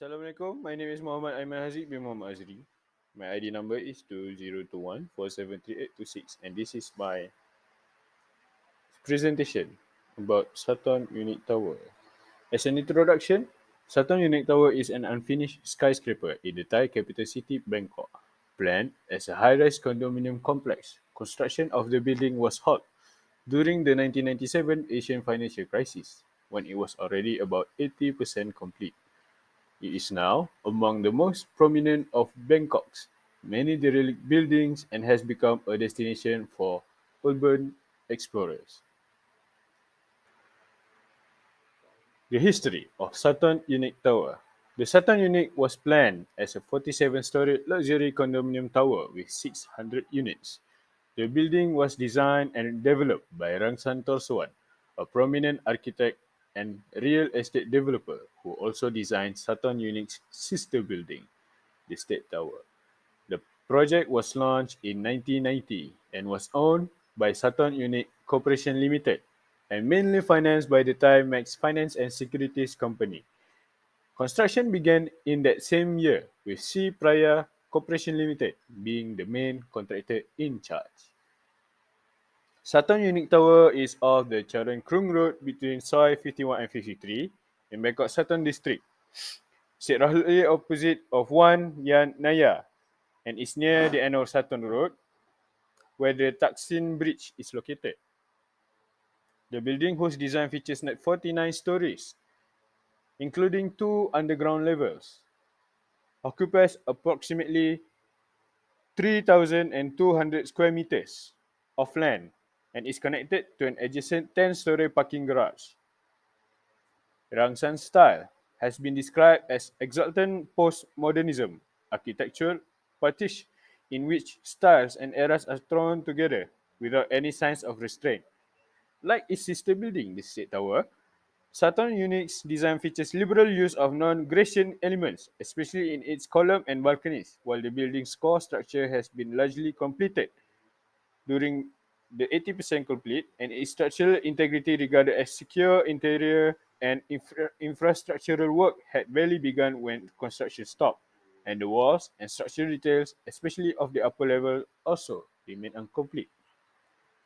Assalamualaikum. My name is Muhammad Aiman Haziq bin Muhammad Azri. My ID number is 2021473826 and this is my presentation about Sathorn Unique Tower. As an introduction, Sathorn Unique Tower is an unfinished skyscraper in the Thai capital city Bangkok. Planned as a high-rise condominium complex, construction of the building was halted during the 1997 Asian financial crisis, when it was already about 80% complete. It is now among the most prominent of Bangkok's many derelict buildings and has become a destination for urban explorers. The history of Sathorn Unique Tower. The Sathorn Unique was planned as a 47-story luxury condominium tower with 600 units. The building was designed and developed by Rangsan Torsuan, a prominent architect and real estate developer who also designed Sathorn Unique's sister building, the State Tower. The project was launched in 1990 and was owned by Sathorn Unique Corporation Limited and mainly financed by the Thai Max Finance and Securities Company. Construction began in that same year with C. Praya Corporation Limited being the main contractor in charge. Sathorn Unique Tower is off the Charoen Krung Road between Soi 51 and 53 in Bangkok Sathorn District, sit roughly opposite of Wan Yan Naya and is near the end of Sathorn Road where the Taksin Bridge is located. The building whose design features net 49 stories, including two underground levels, occupies approximately 3,200 square meters of land and is connected to an adjacent 10-story parking garage. Rangsan's style has been described as exultant postmodernism architectural pastiche in which styles and eras are thrown together without any signs of restraint. Like its sister building, the State Tower, Sathorn Unique's design features liberal use of non-Grecian elements, especially in its column and balconies, while the building's core structure has been largely completed during the 80% complete and its structural integrity regarded as secure interior and infrastructural work had barely begun when construction stopped, and the walls and structural details, especially of the upper level, also remain incomplete.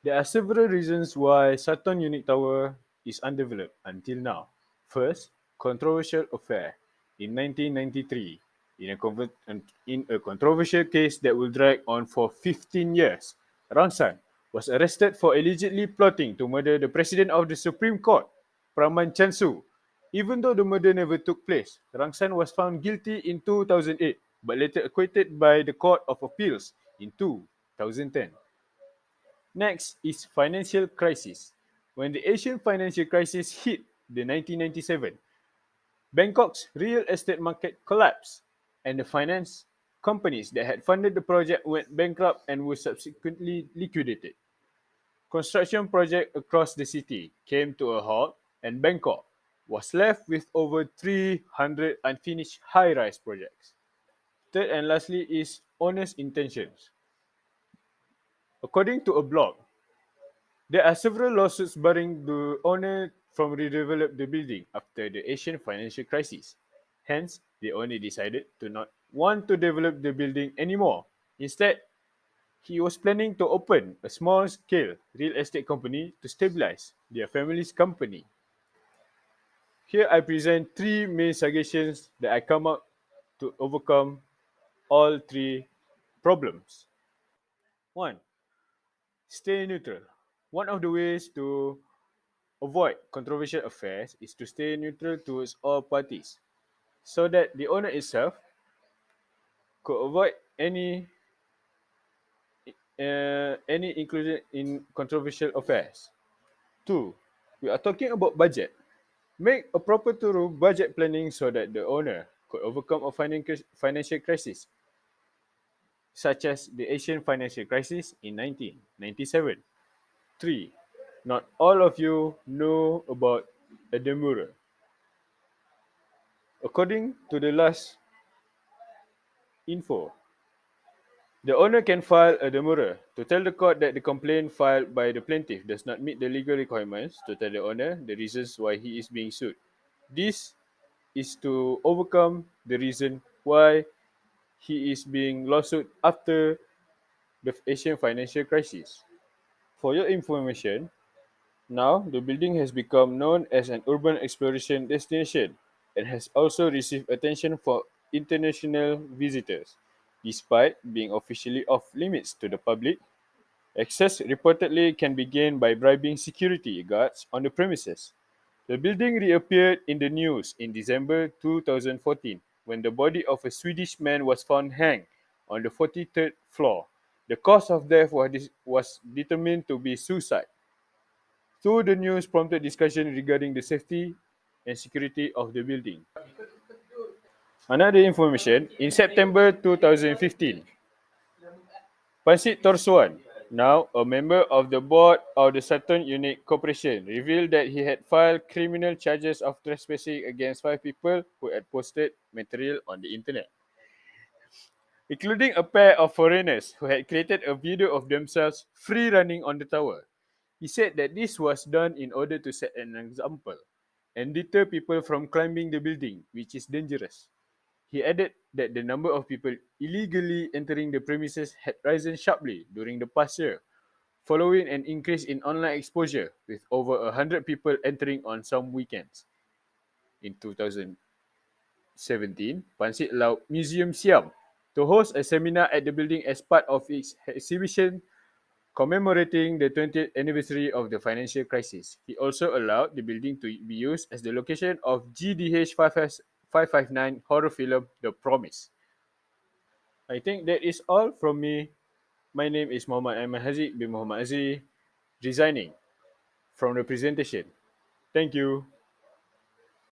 There are several reasons why Sathorn Unique Tower is undeveloped until now. First, controversial affair. In 1993, in a controversial case that will drag on for 15 years, Rangsan was arrested for allegedly plotting to murder the President of the Supreme Court, Praman Chansu. Even though the murder never took place, Rangsan was found guilty in 2008 but later acquitted by the Court of Appeals in 2010. Next is financial crisis. When the Asian financial crisis hit the 1997, Bangkok's real estate market collapsed and the finance companies that had funded the project went bankrupt and were subsequently liquidated. Construction projects across the city came to a halt and Bangkok was left with over 300 unfinished high-rise projects. Third and lastly is owner's intentions. According to a blog, there are several lawsuits barring the owner from redevelop the building after the Asian financial crisis. Hence, the owner decided to not want to develop the building anymore. Instead, he was planning to open a small-scale real estate company to stabilize their family's company. Here I present three main suggestions that I come up to overcome all three problems. One, stay neutral. One of the ways to avoid controversial affairs is to stay neutral towards all parties, so that the owner itself could avoid any inclusion in controversial affairs. Two, we are talking about budget. Make a proper thorough budget planning so that the owner could overcome a financial crisis, such as the Asian financial crisis in 1997. Three, not all of you know about a demurrer. According to the last info, the owner can file a demurrer to tell the court that the complaint filed by the plaintiff does not meet the legal requirements, to tell the owner the reasons why he is being sued. This is to overcome the reason why he is being lawsuit after the Asian financial crisis. For your information, now the building has become known as an urban exploration destination and has also received attention for international visitors. Despite being officially off limits to the public, access reportedly can be gained by bribing security guards on the premises. The building reappeared in the news in December 2014 when the body of a Swedish man was found hanged on the 43rd floor. The cause of death was determined to be suicide. So the news prompted discussion regarding the safety and security of the building. Another information, in September 2015, Pansit Torsuan, now a member of the board of the Sathorn Unit Corporation, revealed that he had filed criminal charges of trespassing against 5 people who had posted material on the internet, including a pair of foreigners who had created a video of themselves free running on the tower. He said that this was done in order to set an example and deter people from climbing the building, which is dangerous. He added that the number of people illegally entering the premises had risen sharply during the past year, following an increase in online exposure, with over 100 people entering on some weekends. In 2017, Pansit allowed Museum Siam to host a seminar at the building as part of its exhibition commemorating the 20th anniversary of the financial crisis. He also allowed the building to be used as the location of GDH 559 horror film The Promise. I think that is all from me. My name is Muhammad Ahmad Haziq bin Muhammad Azri, resigning from the presentation. Thank you.